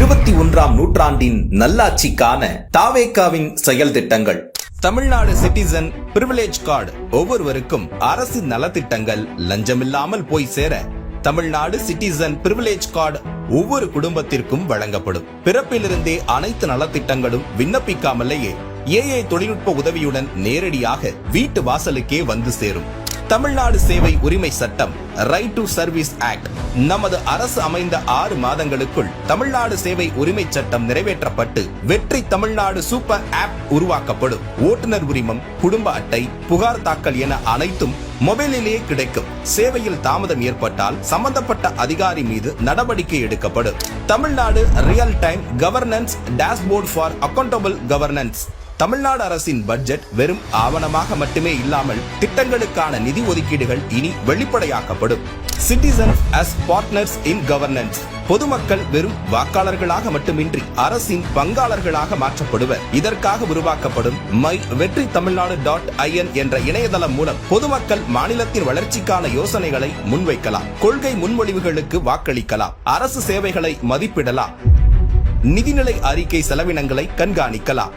21ஆம் நூற்றாண்டின் நல்லாட்சிக்கான தாவேகாவின் செயல் திட்டங்கள். தமிழ்நாடு சிட்டிசன் பிரிவிலேஜ் கார்டு ஒவ்வொருவருக்கும் அரசு நலத்திட்டங்கள் லஞ்சமில்லாமல் போய் சேர தமிழ்நாடு சிட்டிசன் பிரிவிலேஜ் கார்டு ஒவ்வொரு குடும்பத்திற்கும் வழங்கப்படும். பிறப்பிலிருந்தே அனைத்து நலத்திட்டங்களும் விண்ணப்பிக்காமலேயே ஏஐ தொழில்நுட்ப உதவியுடன் நேரடியாக வீட்டு வாசலுக்கே வந்து சேரும். தமிழ்நாடு சேவை உரிமை சட்டம் ரைட் டு சர்வீஸ் ஆக்ட் நமது அரசு அமைந்த 6 மாதங்களுக்குள் தமிழ்நாடு சேவை உரிமை சட்டம் நிறைவேற்றப்பட்டு வெற்றி தமிழ்நாடு சூப்பர் ஆப் உருவாக்கப்படும். ஓட்டுநர் உரிமம், குடும்ப அட்டை, புகார் தாக்கல் என அனைத்தும் மொபைலிலேயே கிடைக்கும். சேவையில் தாமதம் ஏற்பட்டால் சம்பந்தப்பட்ட அதிகாரி மீது நடவடிக்கை எடுக்கப்படும். Tamil Nadu real time governance dashboard for accountable governance. Tamil Nadu அரசின் பட்ஜெட் வெறும் ஆவணமாக மட்டுமே இல்லாமல் திட்டங்களுக்கான நிதி ஒதுக்கீடுகள் இனி வெளிப்படையாக்கப்படும். Citizens as partners in governance. பொதுமக்கள் வெறும் வாக்காளர்களாக மட்டுமின்றி அரசின் பங்காளர்களாக மாற்றப்படுவர். இதற்காக உருவாக்கப்படும் மை வெற்றி தமிழ்நாடு .in என்ற இணையதளம் மூலம் பொதுமக்கள் மாநிலத்தின் வளர்ச்சிக்கான யோசனைகளை முன்வைக்கலாம், கொள்கை முன்மொழிவுகளுக்கு வாக்களிக்கலாம், அரசு சேவைகளை மதிப்பிடலாம், நிதிநிலை அறிக்கை செலவினங்களை கண்காணிக்கலாம்.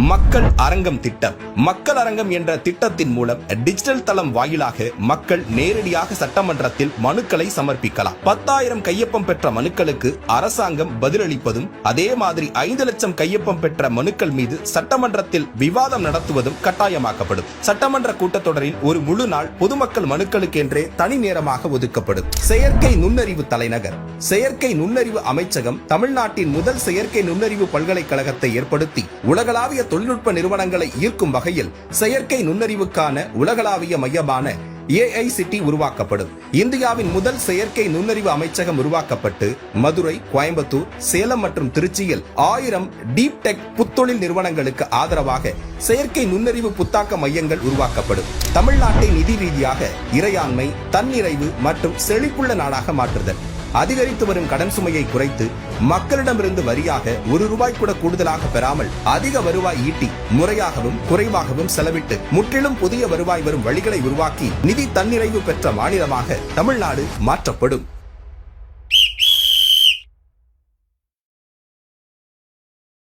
மக்கள் அரங்கம் திட்டம். மக்கள் அரங்கம் என்ற திட்டத்தின் மூலம் டிஜிட்டல் தளம் வாயிலாக மக்கள் நேரடியாக சட்டமன்றத்தில் மனுக்களை சமர்ப்பிக்கலாம். 10,000 கையொப்பம் பெற்ற மனுக்களுக்கு அரசாங்கம் பதிலளிப்பதும், அதே மாதிரி 5 லட்சம் கையொப்பம் பெற்ற மனுக்கள் மீது சட்டமன்றத்தில் விவாதம் நடத்துவதும் கட்டாயமாக்கப்படும். சட்டமன்ற கூட்டத்தொடரில் ஒரு முழு நாள் பொதுமக்கள் மனுக்களுக்கென்றே தனி நேரமாக ஒதுக்கப்படும். செயற்கை நுண்ணறிவு தலைநகர். செயற்கை நுண்ணறிவு அமைச்சகம் தமிழ்நாட்டின் முதல் செயற்கை நுண்ணறிவு பல்கலைக்கழகத்தை ஏற்படுத்தி உலகளாவிய தொழில்நுட்ப நிறுவனங்களை ஈர்க்கும் வகையில் செயற்கை நுண்ணறிவுக்கான உலகளாவிய மையமான AICT உருவாக்கப்படும். இந்தியாவின் முதல் செயற்கை நுண்ணறிவு அமைச்சகம் உருவாக்கப்பட்டு மதுரை, கோயம்புத்தூர், சேலம் மற்றும் திருச்சியில் 1000 டீப் டெக் புத்தொழில் நிறுவனங்களுக்கு ஆதரவாக செயற்கை நுண்ணறிவு புத்தாக்க மையங்கள் உருவாக்கப்படும். தமிழ்நாட்டை நிதி ரீதியாக இறையாண்மை, தன்னிறைவு மற்றும் செழிப்புள்ள நாடாக மாற்றுதல். அதிகரித்து வரும் கடன் சுமையை குறைத்து மக்களிடமிருந்து வரியாக ₹1 கூட கூடுதலாக பெறாமல் அதிக வருவாய் ஈட்டி முறையாகவும் குறைவாகவும் செலவிட்டு முற்றிலும் புதிய வருவாய் வரும் வழிகளை உருவாக்கி நிதி தன்னிறைவு பெற்ற மாநிலமாக தமிழ்நாடு மாற்றப்படும்.